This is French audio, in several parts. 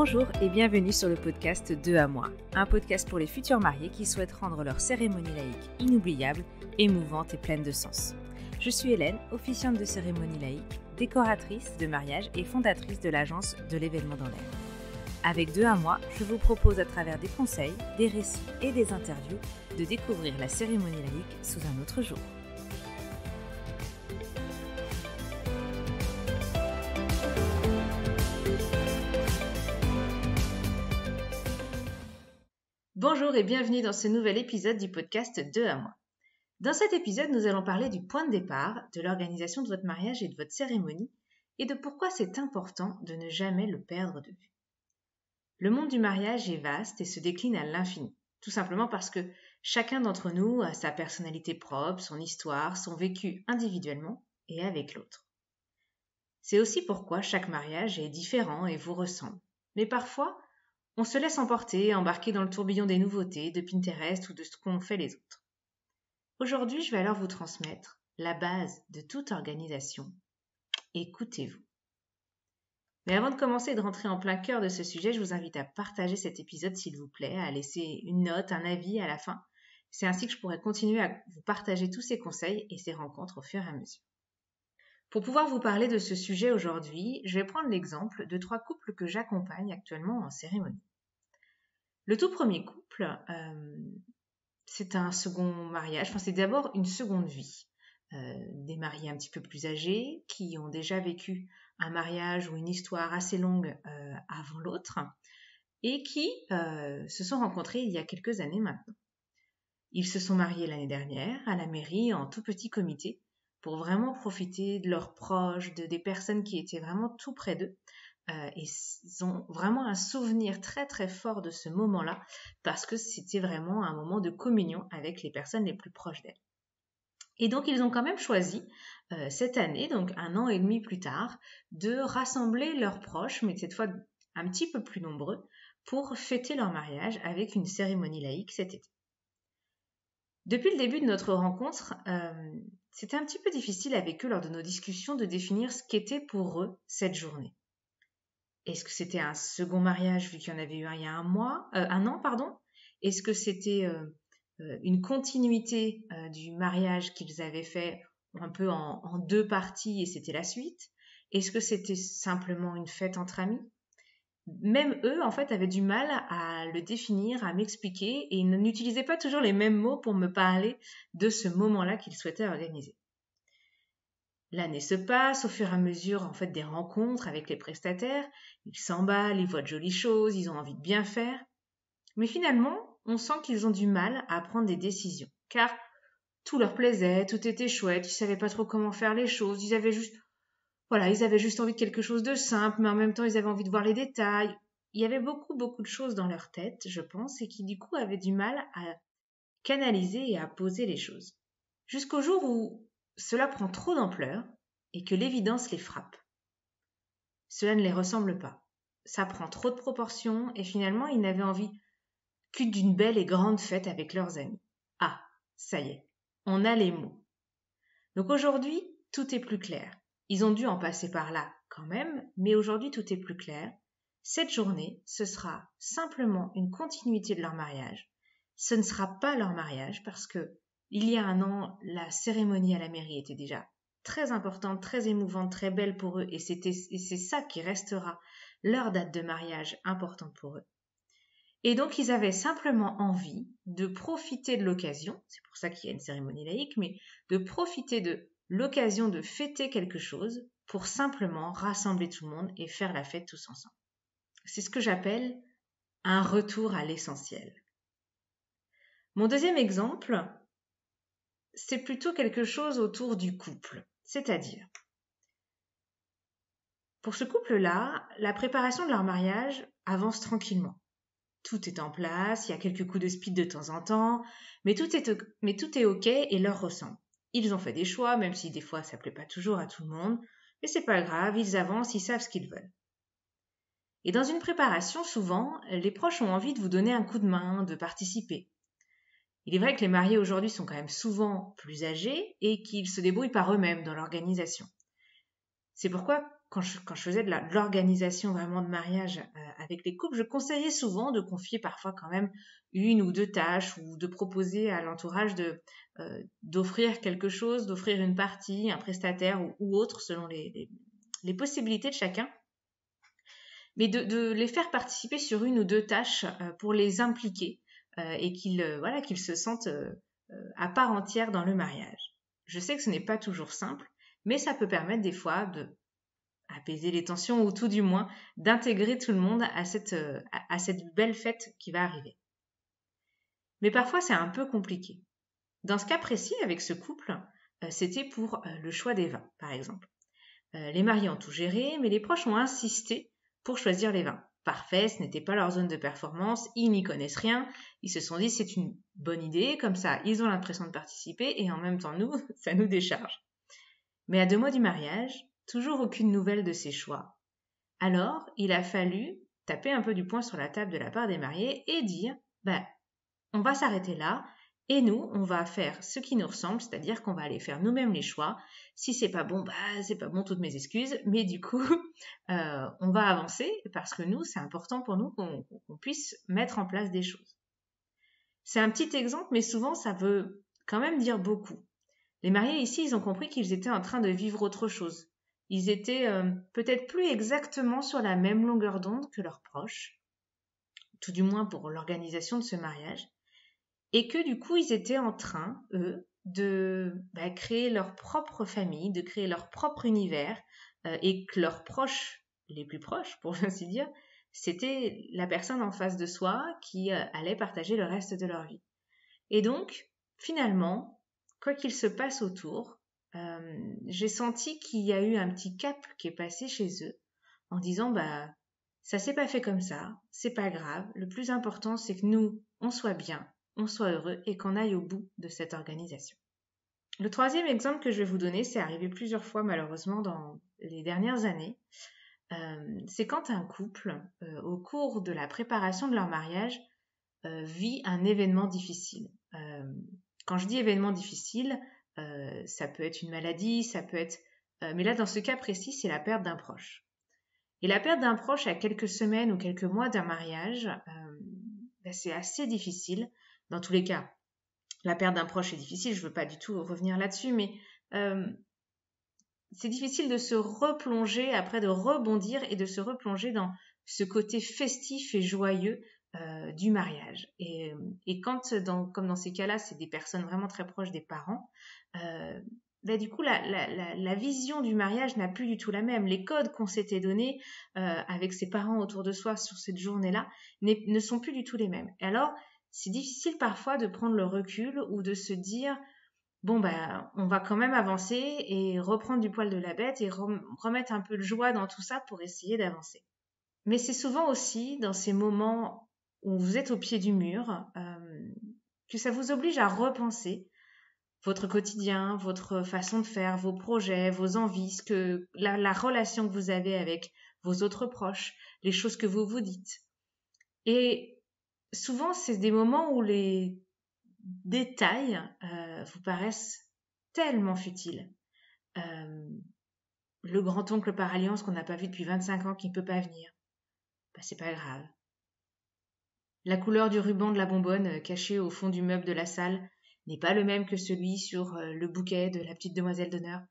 Bonjour et bienvenue sur le podcast 2 à moi, un podcast pour les futurs mariés qui souhaitent rendre leur cérémonie laïque inoubliable, émouvante et pleine de sens. Je suis Hélène, officiante de cérémonie laïque, décoratrice de mariage et fondatrice de l'agence de l'événement dans l'air. Avec 2 à moi, je vous propose à travers des conseils, des récits et des interviews de découvrir la cérémonie laïque sous un autre jour. Bonjour et bienvenue dans ce nouvel épisode du podcast 2 à moi. Dans cet épisode, nous allons parler du point de départ, de l'organisation de votre mariage et de votre cérémonie et de pourquoi c'est important de ne jamais le perdre de vue. Le monde du mariage est vaste et se décline à l'infini, tout simplement parce que chacun d'entre nous a sa personnalité propre, son histoire, son vécu individuellement et avec l'autre. C'est aussi pourquoi chaque mariage est différent et vous ressemble. Mais parfois, on se laisse embarquer dans le tourbillon des nouveautés, de Pinterest ou de ce qu'ont fait les autres. Aujourd'hui, je vais alors vous transmettre la base de toute organisation. Écoutez-vous. Mais avant de commencer et de rentrer en plein cœur de ce sujet, je vous invite à partager cet épisode s'il vous plaît, à laisser une note, un avis à la fin. C'est ainsi que je pourrai continuer à vous partager tous ces conseils et ces rencontres au fur et à mesure. Pour pouvoir vous parler de ce sujet aujourd'hui, je vais prendre l'exemple de 3 couples que j'accompagne actuellement en cérémonie. Le tout premier couple, c'est un second mariage, c'est d'abord une seconde vie. Des mariés un petit peu plus âgés qui ont déjà vécu un mariage ou une histoire assez longue avant l'autre et qui se sont rencontrés il y a quelques années maintenant. Ils se sont mariés l'année dernière à la mairie en tout petit comité pour vraiment profiter de leurs proches, des personnes qui étaient vraiment tout près d'eux. Et ils ont vraiment un souvenir très très fort de ce moment-là parce que c'était vraiment un moment de communion avec les personnes les plus proches d'elles. Et donc ils ont quand même choisi cette année, donc 1 an et demi plus tard, de rassembler leurs proches, mais cette fois un petit peu plus nombreux, pour fêter leur mariage avec une cérémonie laïque cet été. Depuis le début de notre rencontre, c'était un petit peu difficile avec eux lors de nos discussions de définir ce qu'était pour eux cette journée. Est-ce que c'était un second mariage vu qu'il y en avait eu un il y a un an? Est-ce que c'était une continuité du mariage qu'ils avaient fait un peu en 2 parties et c'était la suite? Est-ce que c'était simplement une fête entre amis? Même eux, en fait, avaient du mal à le définir, à m'expliquer et ils n'utilisaient pas toujours les mêmes mots pour me parler de ce moment-là qu'ils souhaitaient organiser. L'année se passe, au fur et à mesure en fait des rencontres avec les prestataires, ils s'emballent, ils voient de jolies choses, ils ont envie de bien faire. Mais finalement, on sent qu'ils ont du mal à prendre des décisions, car tout leur plaisait, tout était chouette, ils savaient pas trop comment faire les choses, ils avaient juste envie de quelque chose de simple, mais en même temps ils avaient envie de voir les détails. Il y avait beaucoup de choses dans leur tête, je pense, et qui du coup avaient du mal à canaliser et à poser les choses. Jusqu'au jour où cela prend trop d'ampleur et que l'évidence les frappe. Cela ne les ressemble pas. Ça prend trop de proportions et finalement ils n'avaient envie que d'une belle et grande fête avec leurs amis. Ah, ça y est, on a les mots. Donc aujourd'hui, tout est plus clair. Ils ont dû en passer par là quand même, mais aujourd'hui tout est plus clair. Cette journée, ce sera simplement une continuité de leur mariage. Ce ne sera pas leur mariage parce que il y a 1 an, la cérémonie à la mairie était déjà très importante, très émouvante, très belle pour eux et c'est ça qui restera leur date de mariage importante pour eux. Et donc ils avaient simplement envie de profiter de l'occasion, c'est pour ça qu'il y a une cérémonie laïque, mais de profiter de l'occasion de fêter quelque chose pour simplement rassembler tout le monde et faire la fête tous ensemble. C'est ce que j'appelle un retour à l'essentiel. Mon deuxième exemple, c'est plutôt quelque chose autour du couple, c'est-à-dire, pour ce couple-là, la préparation de leur mariage avance tranquillement. Tout est en place, il y a quelques coups de speed de temps en temps, mais tout est ok et leur ressemble. Ils ont fait des choix, même si des fois ça plaît pas toujours à tout le monde, mais c'est pas grave, ils avancent, ils savent ce qu'ils veulent. Et dans une préparation, souvent, les proches ont envie de vous donner un coup de main, de participer. Il est vrai que les mariés aujourd'hui sont quand même souvent plus âgés et qu'ils se débrouillent par eux-mêmes dans l'organisation. C'est pourquoi, quand je faisais de l'organisation vraiment de mariage avec les couples, je conseillais souvent de confier parfois quand même 1 ou 2 tâches ou de proposer à l'entourage d'offrir quelque chose, d'offrir une partie, un prestataire ou autre selon les possibilités de chacun, mais de les faire participer sur 1 ou 2 tâches pour les impliquer et qu'ils se sentent à part entière dans le mariage. Je sais que ce n'est pas toujours simple, mais ça peut permettre des fois apaiser les tensions ou tout du moins d'intégrer tout le monde à cette belle fête qui va arriver. Mais parfois c'est un peu compliqué. Dans ce cas précis avec ce couple, c'était pour le choix des vins par exemple. Les mariés ont tout géré, mais les proches ont insisté pour choisir les vins. Parfait, ce n'était pas leur zone de performance, ils n'y connaissent rien, ils se sont dit c'est une bonne idée, comme ça ils ont l'impression de participer et en même temps nous, ça nous décharge. Mais à 2 mois du mariage, toujours aucune nouvelle de ces choix. Alors, il a fallu taper un peu du poing sur la table de la part des mariés et dire on va s'arrêter là et nous, on va faire ce qui nous ressemble, c'est-à-dire qu'on va aller faire nous-mêmes les choix. Si c'est pas bon, c'est pas bon, toutes mes excuses, mais du coup, on va avancer parce que nous, c'est important pour nous qu'on puisse mettre en place des choses. C'est un petit exemple, mais souvent, ça veut quand même dire beaucoup. Les mariés ici, ils ont compris qu'ils étaient en train de vivre autre chose. Ils étaient peut-être plus exactement sur la même longueur d'onde que leurs proches, tout du moins pour l'organisation de ce mariage, et que du coup, ils étaient en train, eux, de créer leur propre famille, de créer leur propre univers, et que leurs proches, les plus proches pour ainsi dire, c'était la personne en face de soi qui allait partager le reste de leur vie. Et donc, finalement, quoi qu'il se passe autour, j'ai senti qu'il y a eu un petit cap qui est passé chez eux en disant ça s'est pas fait comme ça, c'est pas grave, le plus important c'est que nous, on soit bien, on soit heureux et qu'on aille au bout de cette organisation. Le 3e exemple que je vais vous donner, c'est arrivé plusieurs fois malheureusement dans les dernières années, c'est quand un couple, au cours de la préparation de leur mariage, vit un événement difficile. Quand je dis événement difficile, ça peut être une maladie, ça peut être... mais là, dans ce cas précis, c'est la perte d'un proche. Et la perte d'un proche à quelques semaines ou quelques mois d'un mariage, c'est assez difficile. Dans tous les cas, la perte d'un proche est difficile, je ne veux pas du tout revenir là-dessus, mais c'est difficile de se replonger, après de rebondir et de se replonger dans ce côté festif et joyeux du mariage. Et quand, comme dans ces cas-là, c'est des personnes vraiment très proches des parents, du coup, la vision du mariage n'a plus du tout la même. Les codes qu'on s'était donnés avec ses parents autour de soi sur cette journée-là ne sont plus du tout les mêmes. Et alors, c'est difficile parfois de prendre le recul ou de se dire on va quand même avancer et reprendre du poil de la bête et remettre un peu de joie dans tout ça pour essayer d'avancer. Mais c'est souvent aussi dans ces moments où vous êtes au pied du mur que ça vous oblige à repenser votre quotidien, votre façon de faire, vos projets, vos envies, la relation que vous avez avec vos autres proches, les choses que vous vous dites. Et souvent, c'est des moments où les détails vous paraissent tellement futiles. Le grand-oncle par alliance qu'on n'a pas vu depuis 25 ans qui ne peut pas venir, c'est pas grave. La couleur du ruban de la bonbonne caché au fond du meuble de la salle n'est pas le même que celui sur le bouquet de la petite demoiselle d'honneur.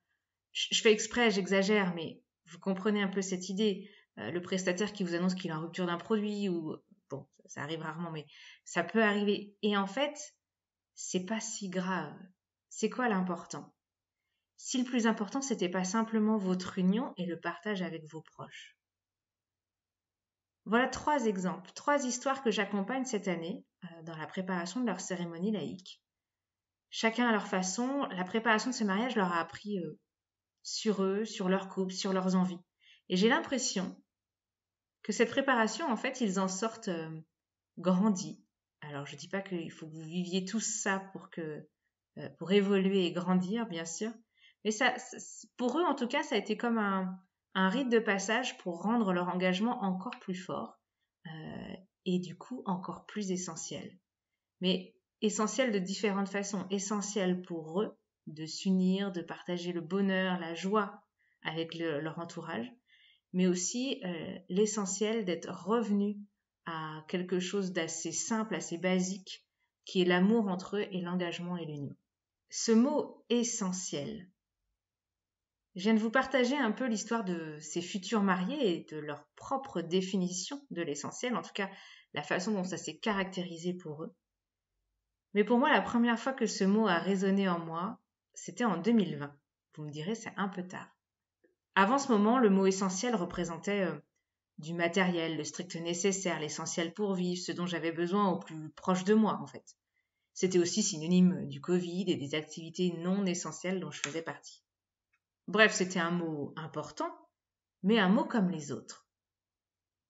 Je fais exprès, j'exagère, mais vous comprenez un peu cette idée. Le prestataire qui vous annonce qu'il est en rupture d'un produit, ou bon, ça arrive rarement, mais ça peut arriver. Et en fait, c'est pas si grave. C'est quoi l'important? Si le plus important, c'était pas simplement votre union et le partage avec vos proches. Voilà 3 exemples, 3 histoires que j'accompagne cette année dans la préparation de leur cérémonie laïque. Chacun à leur façon, la préparation de ce mariage leur a appris sur eux, sur leur couple, sur leurs envies. Et j'ai l'impression que cette préparation, en fait, ils en sortent grandis. Alors, je dis pas qu'il faut que vous viviez tous ça pour évoluer et grandir, bien sûr. Mais ça, pour eux, en tout cas, ça a été comme un rite de passage pour rendre leur engagement encore plus fort et du coup encore plus essentiel. Mais essentiel de différentes façons. Essentiel pour eux de s'unir, de partager le bonheur, la joie avec leur entourage, mais aussi l'essentiel d'être revenu à quelque chose d'assez simple, assez basique, qui est l'amour entre eux et l'engagement et l'union. Ce mot essentiel, je viens de vous partager un peu l'histoire de ces futurs mariés et de leur propre définition de l'essentiel, en tout cas la façon dont ça s'est caractérisé pour eux. Mais pour moi, la première fois que ce mot a résonné en moi, c'était en 2020. Vous me direz, c'est un peu tard. Avant ce moment, le mot essentiel représentait du matériel, le strict nécessaire, l'essentiel pour vivre, ce dont j'avais besoin au plus proche de moi en fait. C'était aussi synonyme du Covid et des activités non essentielles dont je faisais partie. Bref, c'était un mot important, mais un mot comme les autres.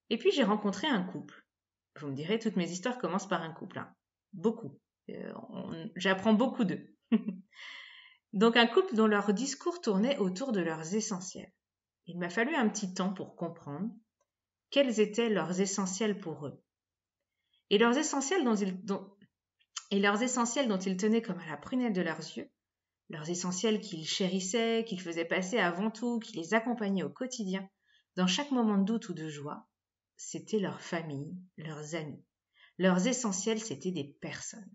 Et puis j'ai rencontré un couple. Vous me direz, toutes mes histoires commencent par un couple. Hein. Beaucoup. J'apprends beaucoup d'eux. Donc un couple dont leur discours tournait autour de leurs essentiels. Il m'a fallu un petit temps pour comprendre quels étaient leurs essentiels pour eux. Et leurs essentiels dont ils tenaient comme à la prunelle de leurs yeux, leurs essentiels qu'ils chérissaient, qu'ils faisaient passer avant tout, qui les accompagnaient au quotidien, dans chaque moment de doute ou de joie, c'était leur famille, leurs amis. Leurs essentiels, c'était des personnes.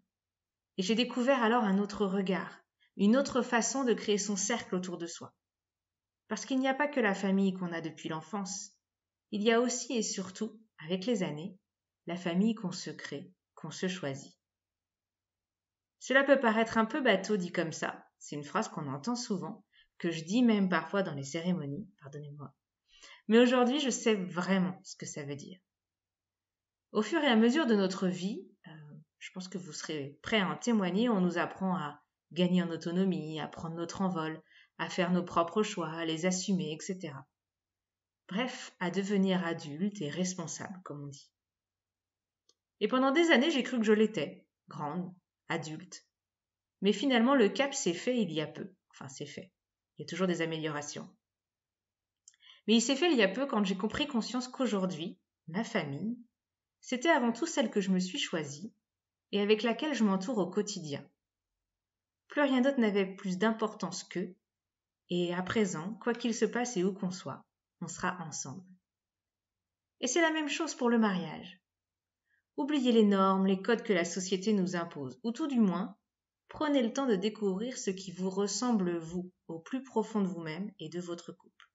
Et j'ai découvert alors un autre regard, une autre façon de créer son cercle autour de soi. Parce qu'il n'y a pas que la famille qu'on a depuis l'enfance. Il y a aussi et surtout, avec les années, la famille qu'on se crée, qu'on se choisit. Cela peut paraître un peu bateau dit comme ça, c'est une phrase qu'on entend souvent, que je dis même parfois dans les cérémonies, pardonnez-moi. Mais aujourd'hui, je sais vraiment ce que ça veut dire. Au fur et à mesure de notre vie, je pense que vous serez prêts à en témoigner, on nous apprend à gagner en autonomie, à prendre notre envol, à faire nos propres choix, à les assumer, etc. Bref, à devenir adulte et responsable, comme on dit. Et pendant des années, j'ai cru que je l'étais, grande, adulte. Mais finalement, le cap s'est fait il y a peu. Enfin, c'est fait. Il y a toujours des améliorations. Mais il s'est fait il y a peu quand j'ai pris conscience qu'aujourd'hui, ma famille, c'était avant tout celle que je me suis choisie et avec laquelle je m'entoure au quotidien. Plus rien d'autre n'avait plus d'importance qu'eux, et à présent, quoi qu'il se passe et où qu'on soit, on sera ensemble. Et c'est la même chose pour le mariage. Oubliez les normes, les codes que la société nous impose, ou tout du moins, prenez le temps de découvrir ce qui vous ressemble vous, au plus profond de vous-même et de votre couple.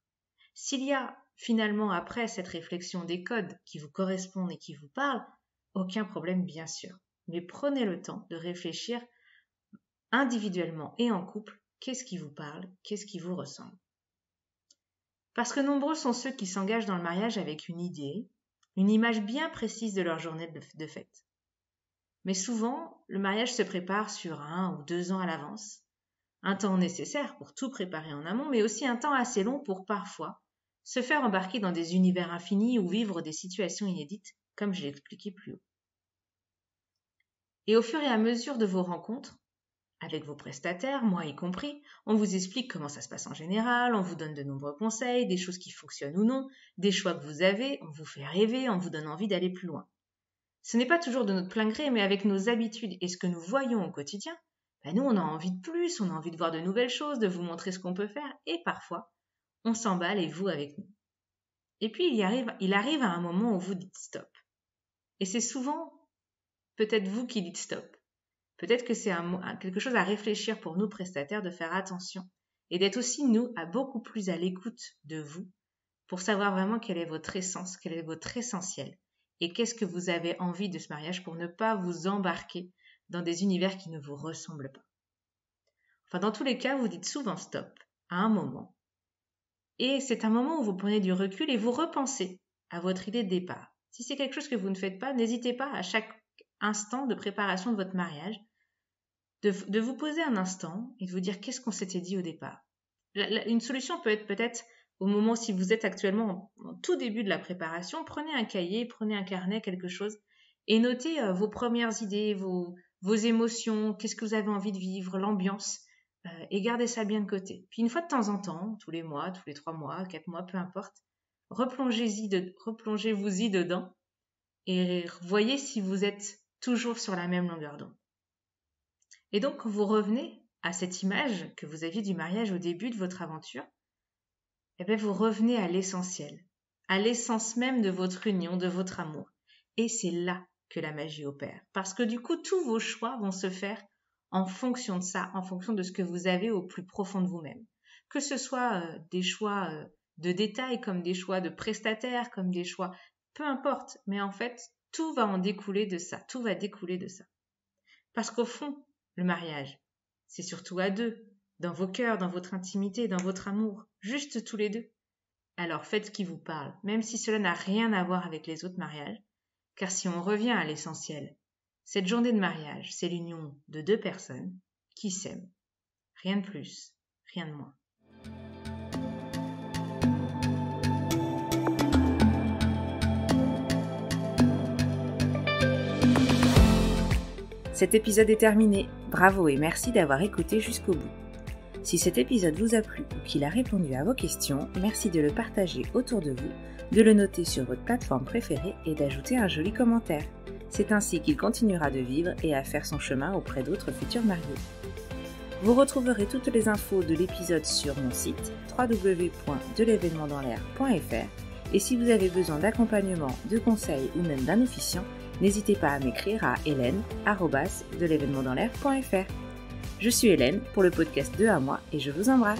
S'il y a finalement après cette réflexion des codes qui vous correspondent et qui vous parlent, aucun problème bien sûr. Mais prenez le temps de réfléchir individuellement et en couple, qu'est-ce qui vous parle, qu'est-ce qui vous ressemble. Parce que nombreux sont ceux qui s'engagent dans le mariage avec une idée, une image bien précise de leur journée de fête. Mais souvent, le mariage se prépare sur 1 ou 2 ans à l'avance, un temps nécessaire pour tout préparer en amont, mais aussi un temps assez long pour parfois se faire embarquer dans des univers infinis ou vivre des situations inédites, comme je l'ai expliqué plus haut. Et au fur et à mesure de vos rencontres, avec vos prestataires, moi y compris, on vous explique comment ça se passe en général, on vous donne de nombreux conseils, des choses qui fonctionnent ou non, des choix que vous avez, on vous fait rêver, on vous donne envie d'aller plus loin. Ce n'est pas toujours de notre plein gré, mais avec nos habitudes et ce que nous voyons au quotidien, nous on a envie de plus, on a envie de voir de nouvelles choses, de vous montrer ce qu'on peut faire, et parfois, on s'emballe et vous avec nous. Et puis il arrive à un moment où vous dites stop. Et c'est souvent peut-être vous qui dites stop. Peut-être que c'est quelque chose à réfléchir pour nous prestataires, de faire attention et d'être aussi, nous, beaucoup plus à l'écoute de vous pour savoir vraiment quelle est votre essence, quel est votre essentiel et qu'est-ce que vous avez envie de ce mariage pour ne pas vous embarquer dans des univers qui ne vous ressemblent pas. Enfin, dans tous les cas, vous dites souvent stop à un moment. Et c'est un moment où vous prenez du recul et vous repensez à votre idée de départ. Si c'est quelque chose que vous ne faites pas, n'hésitez pas à chaque instant de préparation de votre mariage de vous poser un instant et de vous dire qu'est-ce qu'on s'était dit au départ. Une solution peut être peut-être au moment si vous êtes actuellement en tout début de la préparation, prenez un cahier, prenez un carnet, quelque chose et notez vos premières idées, vos émotions, qu'est-ce que vous avez envie de vivre, l'ambiance et gardez ça bien de côté. Puis une fois de temps en temps, tous les mois, tous les 3 mois, 4 mois, peu importe, replongez-vous-y dedans et voyez si vous êtes toujours sur la même longueur d'onde. Et donc, quand vous revenez à cette image que vous aviez du mariage au début de votre aventure, vous revenez à l'essentiel. à l'essence même de votre union, de votre amour. Et c'est là que la magie opère. Parce que du coup, tous vos choix vont se faire en fonction de ça, en fonction de ce que vous avez au plus profond de vous-même. Que ce soit des choix de détails, comme des choix de prestataires, comme des choix, peu importe. Mais en fait, tout va en découler de ça. Tout va découler de ça. Parce qu'au fond, le mariage, c'est surtout à deux, dans vos cœurs, dans votre intimité, dans votre amour, juste tous les deux. Alors faites ce qui vous parle, même si cela n'a rien à voir avec les autres mariages, car si on revient à l'essentiel, cette journée de mariage, c'est l'union de deux personnes qui s'aiment. Rien de plus, rien de moins. Cet épisode est terminé. Bravo et merci d'avoir écouté jusqu'au bout. Si cet épisode vous a plu ou qu'il a répondu à vos questions, merci de le partager autour de vous, de le noter sur votre plateforme préférée et d'ajouter un joli commentaire. C'est ainsi qu'il continuera de vivre et à faire son chemin auprès d'autres futurs mariés. Vous retrouverez toutes les infos de l'épisode sur mon site www.delevénementdanslair.fr et si vous avez besoin d'accompagnement, de conseils ou même d'un officiant, n'hésitez pas à m'écrire à hélène@delevénementdanslair.fr. Je suis Hélène pour le podcast 2 à moi et je vous embrasse.